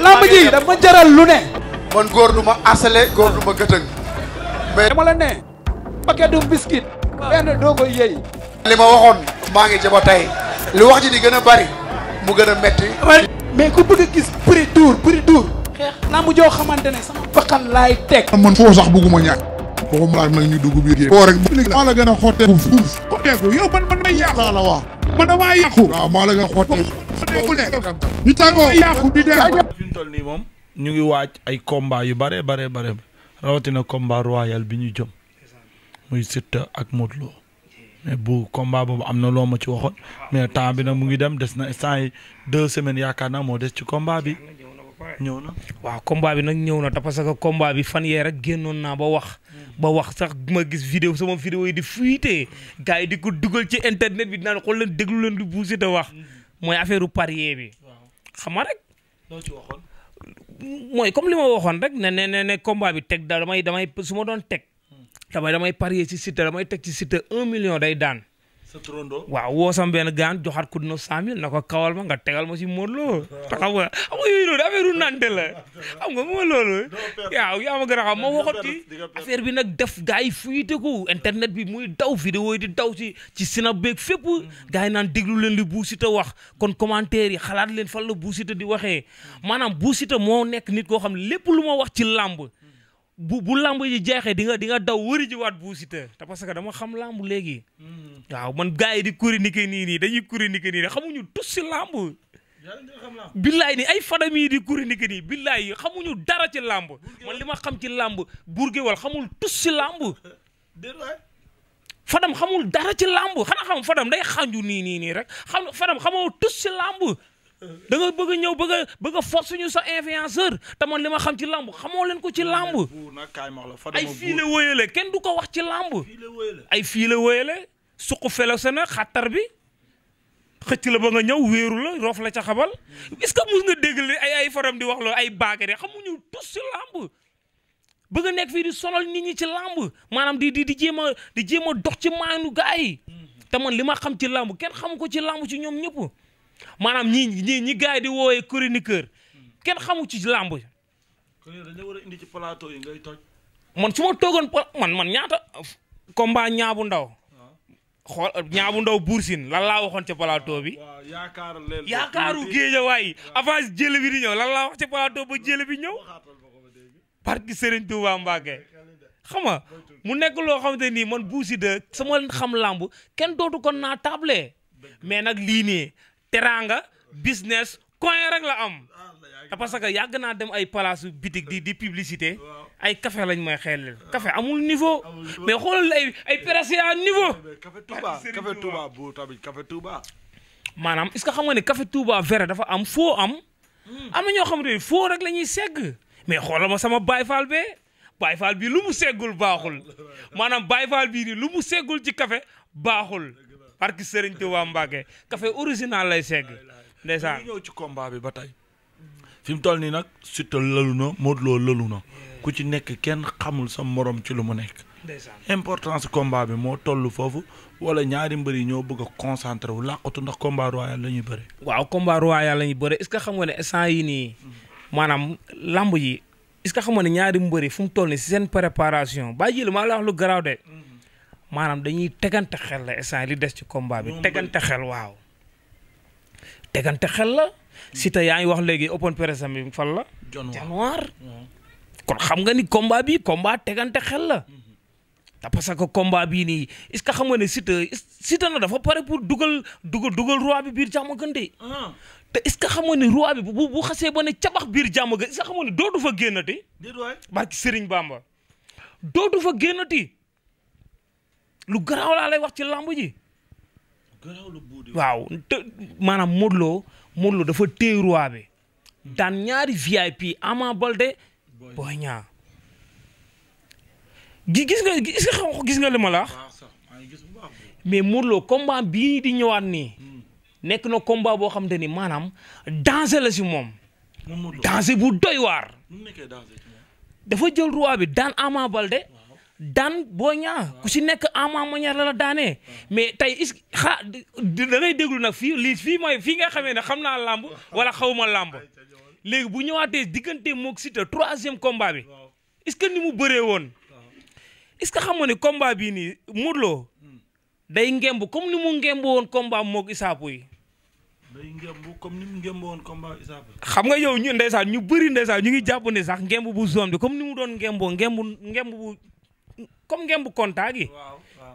lamb ji dama jaral lu ne. man góor du ma asale góor du ma gëtëng. mais dama la ne. paquet du biscuit. benn doo ko yëy. li ma waxoon maa ngi jaba tey. li wax ji di gën a bari mu gën a metti. mais ku bëgg a gis prix dur. xeex lamb joo xamante ne sama bakkan laay teg. man foo sax bëgguma ñàkk. waxuma laa nag ñu dugg biir géej. foo rek maa la gën a xotteeku fuuf. xotteeku yow man may yàqu laa la wax. man damaa yàqu. waaw maa la gën a xotteeku. ñu tàggoo yàqu di dee. fi mu toll nii moom ñu ngi waaj ay combat yu bare rawatina combat royal bi ñu jëm muy Siteu ak Modou Lo mais bu combat boobu am na loo ma ci waxoon mais temps bi nag mu ngi dem des na instant yi 2 semaines yaakaar naa moo des ci combat bi ñëw na. waaw combat bi nag ñëw na te parce que combat bi fan yee rek génnoon naa ba wax sax ma gis vidéo sama vidéo yi di fuité gars yi di ko dugal ci internet bi dinaan xool leen déglu leen di Bou Siteu wax mooy affaire parier bi xam nga rek. loo ci waxoon. mooy comme li ma waxoon rek ne combat bi teg da damay su ma doon teg damay parier ci Siteu damay teg ci Siteu 1 million day daan. sa trondo waaw woo sam benn gaan joxaat ko 900 000 na ko kawal ma nga tegal ma si Modou Lo te xam nga yooyu noonu affaire nante la xam nga moo loolu waaw yaa ma gën a xam ma waxoon ci affaire bi nag def gars yi fuyite ko internet bi muy daw vidéo yi di daw ci Snap beeg fépp gars yi naan déglu leen li Bou Siteu wax kon commentaire yi xalaat leen fan la Bou Siteu di waxee maanaam Bou Siteu moo nekk nit koo xam ne lépp lu ma wax ci làmb bu lamb ji jeexee di nga daw wëri ji waat Bou Siteu te parce que dama xam lamb léegi waaw man gars yi di chroniquer nii dañuy chroniquer nii xamuñu tus si lamb billaay ni ay fadam yi di chroniquer nii billaay xamuñu dara ci lamb man li ma xam ci lamb Bourguewal xamul tus si lamb fadam xamul dara ci lamb xanaa xam fadam day xanju nii rek xam fadam xamoo tus si lamb da nga bëgg a ñëw bëgg a force ñu sa influenceur te man li ma xam ci lamb xamoo leen ko ci lamb ay fii la wóyale kenn du ko wax ci lamb ay fii la wóyale suqu felo sa na xattar bi xëcc la ba nga ñëw wéeru la roof la ca xabal est-ce que mus nga dégg ay faram di wax loolu ay baagare xamuñu tus ci lamb bëgg a nekk fii di sonal nit ñi ci lamb maanaam di jéem a dox ci maanu gars yi te man li ma xam ci lamb kenn xamu ko ci lamb ci ñoom ñëpp maanaam ñi gars yi di woowee chroniqueur kenn xamu ci làmb. kon yow dañu war a indi ci plateau yi ngay toj. man su ma toogoon man ñaata combat ñaabu ndaw. xool ñaabu ndaw Bour Sine lan laa waxoon ci plateau bi. waaw yaakaaru géejawaay avant jële bi di ñëw lan laa wax ci plateau ba jële bi ñëw. barki Serigne Touba Mbacké xam nga mu nekk loo xamante nii man Bou Siteu sama xam làmb kenn dootu ko naa table mais nag lii nii. teranga business coin rek la am parce que yàgg naa dem ay palaasu bitik di publicité ay café lañ may xelal café amul niveau mais xoolal ay pressé à niveau. café Touba bu tamit café Touba. maanaam est-ce que xam nga ne café Touba vrai dafa am foo am na ñoo xamante ne foo rek la ñuy segg mais xoolal ma sama Baye Fall Baye Fall bii lu mu seggul baaxul maanaam Baye Fall bii nii lu mu seggul ci café baaxul. parce que Serigne Touba Mbacké café original lay segg ndeysaan ñëw ci combat bi ba tey fi mu toll nii nag Siteu lëlu na Modou Lo lëlu na ku ci nekk kenn xamul sa morom ci lu mu nekk importance combat bi moo toll foofu wala ñaari mbër yi ñoo bëgg a concentré wu làqatu ndax combat royal la ñuy bëre waaw combat royal la ñuy bëre est-ce que xam nga ne instant yi nii maanaam lamb yi est-ce que xam nga ne ñaari mbër yi fu mu toll nii si seen préparation ba jël maa la wax lu garaaw de maanaam dañuy tegante xel la instant li des ci combat bi tegante xel waaw tegante xel la Siteu yaa ngi wax léegi open press bi fan la januar kon xam nga ni combat bi combat tegante xel la te parce que combat bii nii est-ce que xam nga ne Siteu na dafa pare pour dugal roi bi biir jàmm gën de te est-ce que xam nga ne roi bi bu xasee ba ne cabax biir jàmm gën est-ce que xam nga ne dootu fa génnati barki Serigne Bamba dootu fa génnati lu garaaw laa lay wax ci lamb ji waaw te maanaam Modou Lo dafa téye roi bi daan ñaari VIP Ama Baldé Boy Niang gis nga li ma la wax mais Modou Lo combat bii di ñëwaat nii nekk na combat boo xamante ni maanaam danger la si moom danger bu doy waar dafa jël roi bi daan Ama Baldé daan Boy Niang ku si nekk Ama manière la daanee mais tey da ngay déglu nag fii mooy fii nga xamee ne xam naa làmb wala xawma làmb léegi bu ñëwaatee diggante moog Siteu 3e combat bi est-ce que ni mu bëree woon est-ce que xam nga ni combat bii nii Modou Lo day ngemb comme ni mu ngemb woon combat moog Issa Pouye. day ngemb comme ni mu ngemb woon combat Issa Pouye. xam nga yow ñu ndeysaan ñu bëri ndeysaan ñu ngi jàpp ne sax ngemb bu zone bi comme ni mu doon ngemboo ngemb bu comme ngemb contact gi.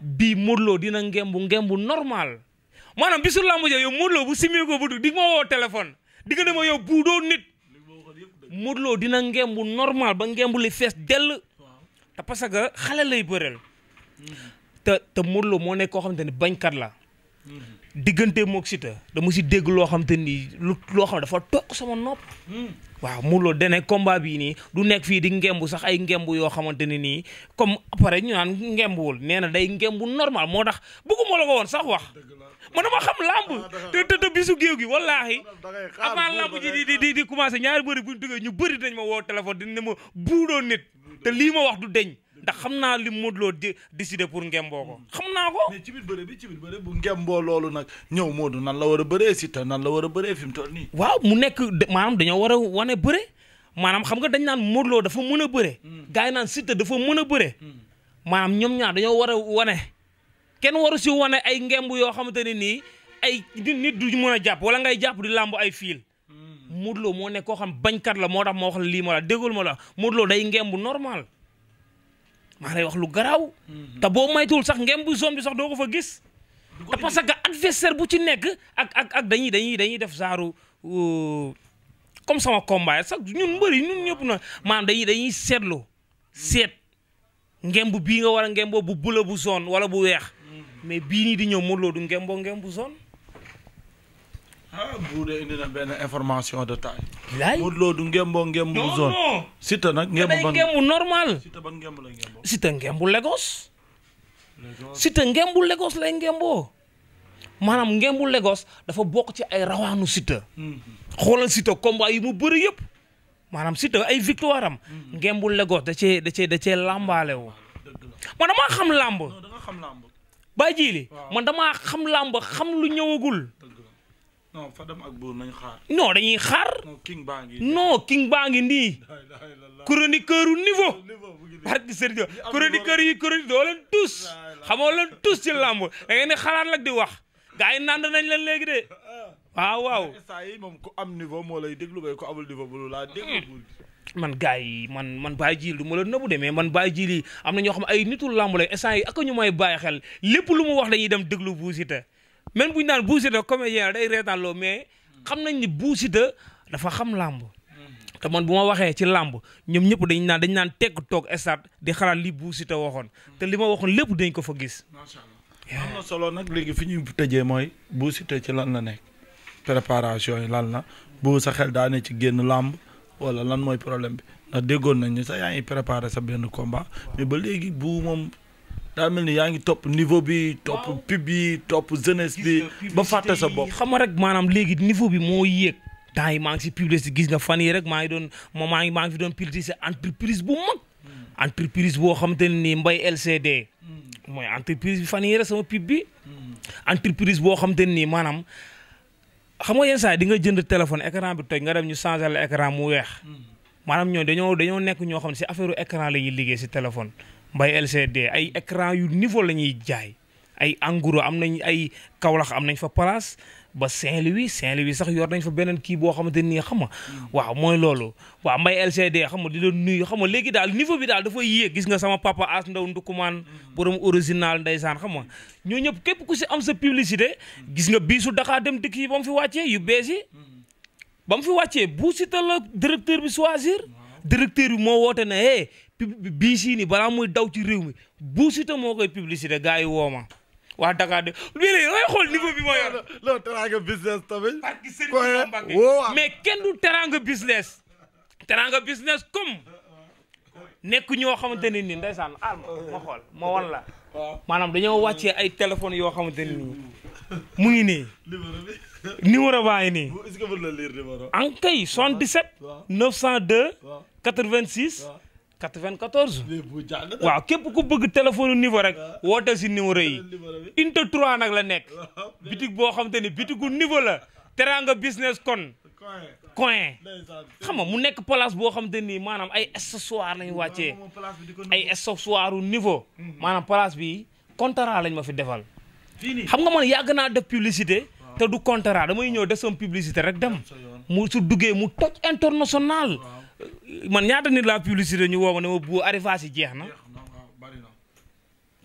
bii Modou Lo dina ngemb normal maanaam bisu lamb ja yow Modou Lo bu simee ko bu di ma woo téléphone di nga dema yow bu doo nit Modou Lo dina ngemb normal ba ngemb li fees dell te parce que xale lay bëreel te Modou Lo moo nekk koo xamante ni bañkat la diggante moog Siteu dama si dégg loo xamante ni loo xam dafa toog sama nopp waaw Modou Lo dene combat bii nii du nekk fii di ngemb sax ay ngemb yoo xamante ne nii comme après ñu naan ngembwul nee na day ngemb normal moo tax bëgguma la ko woon sax wax man dama xam lamb te bisu géew gi wallaahi avant lamb ji di commencé ñaari bëri buñ duggee ñu bëri dañ ma woo téléphone dina ma buudoo nit te lii ma wax du deñ ndax xam naa li Modou Lo décidé pour ngemboo ko xam naa ko. mais ci biir bëre bu ngemboo loolu nag ñëw Modou nan la war a bëree Siteu nan la war a bëree fi mu toll nii. waaw mu nekk maanaam dañoo war a wane bëre maanaam xam nga dañ naan Modou Lo dafa mën a bëre. gars yi naan Siteu dafa mën a bëre. maanaam ñoom ñaar dañoo war a wane kenn waru si wane ay ngemb yoo xamante ne nii ay nit du mën a jàpp wala ngay jàpp di làmb ay fiil. Modou Lo moo nekk koo xam bañkat la moo tax ma wax la lii ma la déggul ma la Modou Lo day ngemb normal. maa lay wax lu garaaw. te boo maytuwul sax ngem bu zone bi sax doo ko fa gis. te parce que adversaire bu ci nekk ak dañuy def genre comme sama combat sax ñun mbëri ñun ñëpp na maanaam dañuy seetlu seet ngemb bii nga war a ngemboo bu bula bu zone wala bu weex mais bii nii di ñëw Modou Lo du ngemboo ngem bu zone. bu dee indi na benn information de taille. laay Modou Lo du ngemboo ngembu zone. non Siteu nag ngembu ban ngembu normal. Siteu ban ngembu lay ngemboo. Siteu ngembu Lagos. Siteu ngembu Lagos lay ngemboo. maanaam ngembu Lagos dafa bokk ci ay rawaanu Siteu. xoolal Siteu combat yi mu bëri yëpp. maanaam Siteu ay victoire am. ngembu Lagos da cee lambaale woo. man damaa xam lamb. da nga xam lamb. Baye Djili man damaa xam lamb xam lu ñëwagul. non Fadam ak Bour nañ xaar. non dañuy xaar. king baa ngi. non king baa ngi nii. chroniqueur u niveau. barki sëriñ chroniqueur yi doo leen tus. xamoo leen tus ci lamb da ngeen di xalaat lak di wax. gars yi nand nañ leen léegi de. waaw. saa yi moom ku am niveau moo lay déglu bay ku amul niveau bu laa déglu. man gars yi man Baye Djili du ma la nëbbu de mais man Baye Djili am na ñoo xam ay nitul lamb lay instant yi ak ñu may bàyyi xel lépp lu mu wax dañuy dem déglu Bou Siteu même bu ñu naan Bou Siteu comédien day reetaan loo mais xam nañ ni Bou Siteu dafa xam làmb te man bu ma waxee ci làmb ñoom ñëpp dañ naan tekk toog stade di xalaat li Bou Siteu waxoon te li ma waxoon lépp dañ ko fa gis. macha allah am na solo nag léegi fi ñuy tëjee mooy Bou Siteu ci lan la nekk préparation yi lan la bu sa xel daa ne ci génn làmb wala lan mooy problème bi ndax déggoon nañ ni sax yaa ngi préparé sa benn combat mais ba léegi bu moom. daa mel ni yaa ngi topp niveau bi topp pub bi topp jeunesse bi ba fàtte sa bopp. xam nga rek maanaam léegi niveau bi moo yéeg. temps yi maa ngi si publicité gis nga fan yi rek maa ngi fi doon publicité entreprise bu mag. entreprise boo xamante ne nii Mbaye LCD. mooy entreprise bi fan yi rek sama pub bi. entreprise boo xamante ne nii maanaam xam nga yenn saa yi di nga jënd téléphone écran bi toj nga dem ñu changer le écran mu weex. maanaam ñooñu dañoo nekk ñoo xam ne si affaire écran la ñuy liggéey si téléphone. Mbaye LCD ay écran yu niveau la ñuy jaay ay engros am nañ ay Kaolack am nañ fa place ba Saint-Louis sax yor nañ fa beneen kii boo xamante nii xam nga waaw mooy loolu waaw Mbaye LCD xam nga di doon nuyu xam nga léegi daal niveau bi daal dafa yéeg gis nga sama papa As Ndaw Ndukumaan borom original ndeysaan xam nga ñoo ñëpp képp ku si am sa publicité gis nga biisu Dakar dem dikk yi ba mu fi wàccee yu bees yi ba mu fi wàccee Bou Siteu la directeur bi choisir directeur bi moo woote ne bii sii ni balaa muy daw ci réew mi Bou Siteu moo koy publicité gars yi woo ma waa Dakar de bii léegi dangay xool niveau bi ma yor. loolu teranga business tamit. mais kenn du teranga business. teranga business comme nekk ñoo xamante ne nii ndeysaan ma xool ma wan la. maanaam dañoo wàccee ay téléphones yoo xamante ne nii mu ngi nii. numéro baa ngi nii. est-ce que mën na lire numéro. en kay 77. 902. 86. 94. waaw képp ku bëgg téléphone niveau rek wooteel si numéro yi. unité 3 nag la nekk. bitig boo xam te ni bitigu niveau la Teranga business coin xam nga mu nekk place boo xam te nii maanaam ay accessoires lañ wàccee ay accessoires u niveau maanaam place bi contrat lañ ma fi defal xam nga man yàgg naa def publicité te du contrat damay ñëw def sama publicité rek dem mu su duggee mu toj international man ñaata nit la publicité ñu woo ma ne ma bu arrivage yi jeex na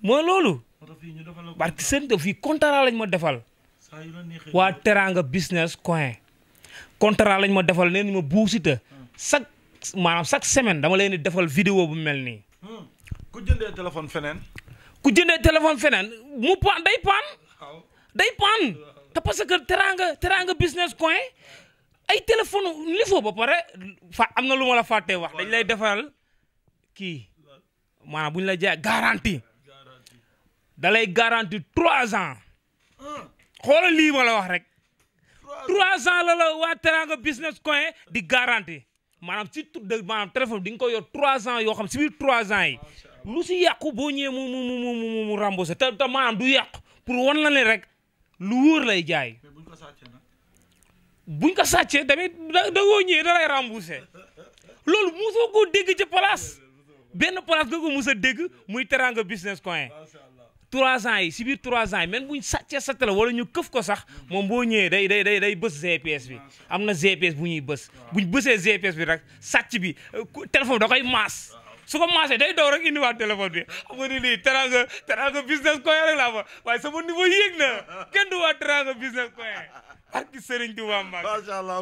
mooy loolu parce que seen fii contrat lañ ma defal waa Teranga business coin contrat lañ ma defal nee nañ ma Bou Siteu chaque semaine dama leen di defal vidéo bu mel nii. ku jëndee téléphone feneen. mu paan day paan te parce que Teranga business coin ay téléphone niveau ba pare am na lu ma la fàttee wax dañ lay defal kii maanaam bu ñu la jaay garantie da lay garantie 3 ans xoolal lii ma la wax rek 3 ans la waa Teranga business coin di garantie maanaam si maanaam téléphone di nga ko yor 3 ans yoo xam si biir 3 ans yi lu si yàqu boo ñëwee mu remboursé te maanaam du yàqu pour wan la ne rek lu wóor lay jaay. buñ ko sàccee tamit da woo ñëwee da lay remboursé loolu mosoo koo dégg ci place benn place nga ko mos a dégg muy Teranga business coin 3 ans yi si biir 3 ans yi même buñ sàccee sa télé wala ñu këf ko sax moom boo ñëwee day bës GPS bi am na GPS bu ñuy bës buñ bësee GPS bi rek sàcc bi téléphone da koy maas su ko maasee day daw rek indiwaat téléphone bi xam nga ni lii Teranga business coin rek laa fa waaye sama niveau yéeg na kenn du waa Teranga business coin ak Serigne Touba Mbacke. macha allah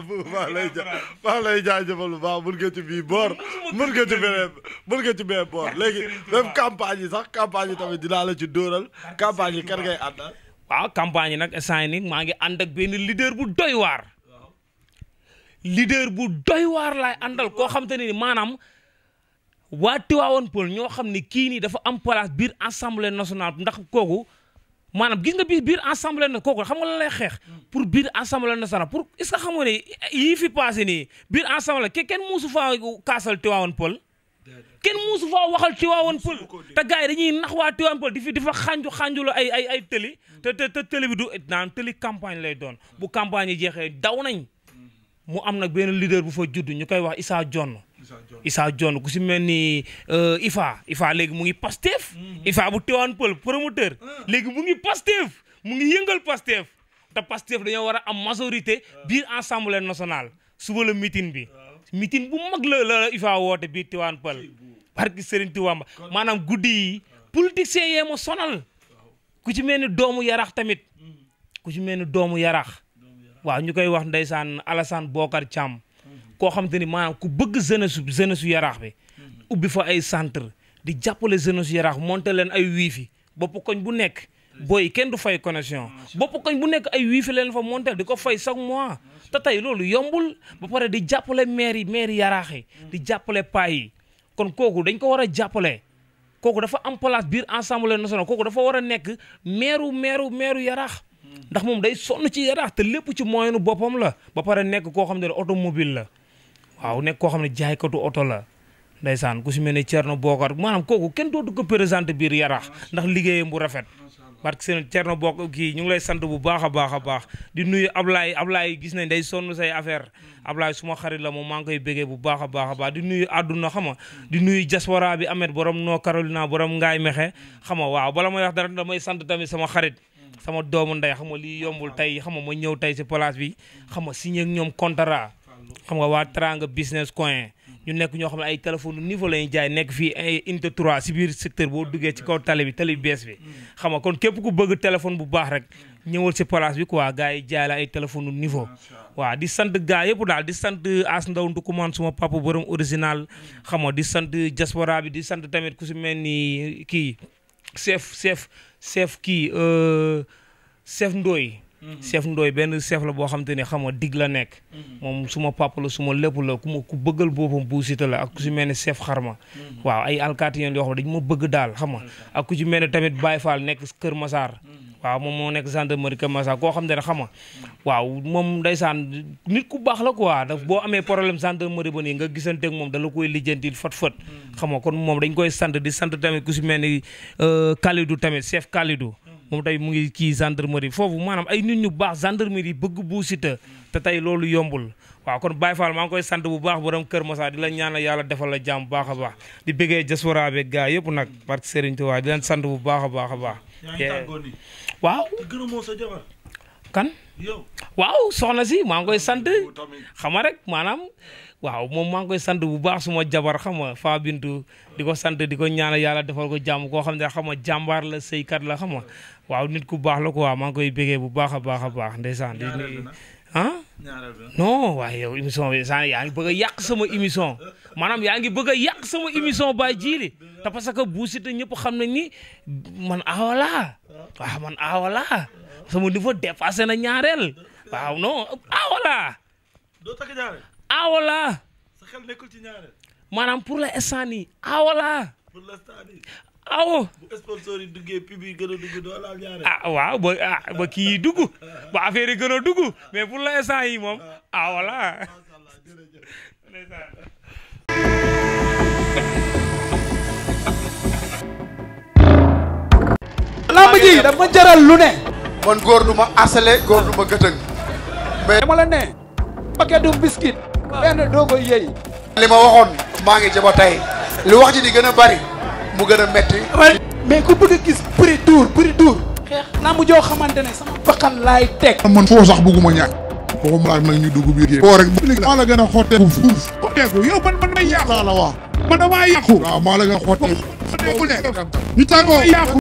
maa lay jaajëfal bu baax mun nga ci bii boor mun nga ci bee boor léegi même campagne yi sax campagne yi tamit dinaa la ci dóoral campagne yi kan ngay àndal. waaw campagne yi nag instant yii maa ngi ànd ak benn leader bu doy waar. Laay àndal koo xam te ne ni maanaam waa Tivaouane Peulh ñoo xam ne kii nii dafa am place biir assemblée nationale ndax kooku. maanaam gis nga biir assemblée na kooku xam nga la lay xeex pour biir assemblée nationale pour est-ce que xam nga ne yii fi passé nii biir assemblée kenn muusu faa kaasal Tivaouane Peulh kenn muusu faa waxal Tivaouane Peulh te gars yi dañuy nax waa Tivaouane Peulh di fa xànju la ay tëli te tëli bi du naan tëli campagne lay doon bu campagne yi jeexee daw nañ mu am nag benn leader bu fa judd ñu koy wax Issa Dione ku si mel ni Ifa léegi mu ngi Pastef Ifa bu Tivaouane Peulh promoteur léegi mu ngi Pastef mu ngi yëngal Pastef te Pastef dañoo war a am majorité biir assemblée nationale suba la meeting bi meeting bu mag la Ifa woote biir Tivaouane Peulh barki Serigne Touba maanaam guddi yi politiciens yee ma sonal ku ci mel ni doomu Yarax tamit waaw ñu koy wax ndeysaan Alassane Bokar Thiam koo xam te ni maanaam ku bëgg jeunesse su Yaraax bi ubbi fa ay centre di jàppale jeunesse su Yaraax monté leen ay wifi bopp koñ bu nekk booy kenn du fay connexion bopp koñ bu nekk ay wifi leen fa monté di ko fay chaque mois te tey loolu yombul ba pare di jàppale maire Yaraax yi di jàppale paa yi kon kooku dañ ko war a jàppale kooku dafa am place biir Assemblée nationale kooku dafa war a nekk maire Yaraax ndax moom day sonn ci Yaraax te lépp ci moyenu boppam la ba pare nekk koo xam ne automobile la waaw nekk koo xam ne jaaykatu oto la ndeysaan ku si mel ne Thierno Bokar maanaam kooku kenn dootu ko présenté biir Yaraax ndax liggéeyam bu rafet parce que seen Thierno Bokar kii ñu ngi lay sant bu baax a baax di nuyu Ablaye gis nañ day sonn say affaire Ablaye suma xarit la moom maa ngi koy bégee bu baax a baax di nuyu àdduna xam nga di nuyu diaspora bi Ahmed borom Noo Carolina borom Ngaay Mexe xam nga waaw bala may wax dara damay sant tamit sama xarit sama doomu ndey xam nga lii yombul tey xam nga ma ñëw tey si place bi xam nga signé ak ñoom contrat xam nga waa Teranga business coin ñu nekk ñoo xam ne ay téléphone niveau la ñuy jaay nekk fii ay unité 3 si biir secteur boo duggee ci kaw tali bees bi xam nga kon képp ku bëgg téléphone bu baax rek ñëwal si place bi quoi gars yi jaay la ay téléphone niveau waaw di sant gars yëpp daal di sant As Ndaw Ndukumaan suma papa borom original xam nga di sant diaspora bi di sant tamit ku si mel ni kii chef Ndoye chef Ndoye benn chef la boo xam te ne xam nga dig la nekk moom suma papa la suma lépp la ku bëggal boppam Bou Siteu la ak ku ci mel ne chef Xarma waaw ay alkaati yoo xam ne dañu ma bëgg daal xam nga ak ku ci mel ne tamit Baye Fall nekk Kër Massar waaw moom moo nekk gendarmerie Kër Massar koo xam ne xam nga waaw moom ndeysaan nit ku baax la quoi daf boo amee problème gendarmerie ba nii nga gisanteeg moom da la koy lijjantil fat xam nga kon moom dañ koy sant di sant tamit ku ci mel ni Kalidou tamit chef Kalidou moom tey mu ngi kii gendarmerie foofu maanaam ay nit ñu baax gendarmerie bëgg Bou Siteu te tey loolu yombul waaw kon Baye Fall maa ngi koy sant bu baax borom Kër Massa di la ñaanal yàlla defal la jàmm bu baax a baax di bëggee diaspora bi gaa yëpp nag barke Serigne Touba di leen sant bu baax a baax a baax. waaw. gërëmoo sa jabar. kan. yow. waaw soxna si maa ngi koy sant xam nga rek maanaam waaw moom maa ngi koy sant bu baax suma jabar xam nga Fa Bintu di ko sant di ko ñaanal yàlla defal ko jàmm koo xam ne xam nga jàmbaar la sëykat la xam nga waaw nit ku baax la ko waaw maa ngi koy bégee bu baax a baax a baax ndeysaan di non waaye yow émission bi yaa ngi bëgg a yàq sama émission maanaam yaa ngi bëgg a yàq sama émission Baye Djily te parce que Bou Siteu ñëpp xam nañ ni man aawalaa waaw man aawalaa sama niveau dépassé na ñaareel waaw non aawalaa doo takk ñaareel. aawalaa sa xel nekkul ci ñaareel. maanaam pour l'instant nii aawalaa pour l'instant nii. awo bu sponsor yi duggee pub yi gën a dugg doo laal ñaareel. waaw ba kii dugg ba affaire yi gën a dugg mais pour l'instant yi moom aawalaa lamb ji dafa jaral lu ne. man góor du ma asale góor du ma gëtëng. mais dama la ne. paquet du biscuit. benn doo koy yëy. li ma waxoon maa ngi ci ba tey li wax ji di gën a bari mu gën a metti. mais ku bëgg a gis prix tour. xeex lamb joo xamante ne sama bakkan laay teg. man foo sax bëgguma ñàkk waxuma laaj nag ñu dugg biir foo rek maa la gën a xotteeku fuuf xotteeku yow man may yàq laa la wax man damaa yàqu waaw maa la gën a xotteeku ñu tàggoo yàqu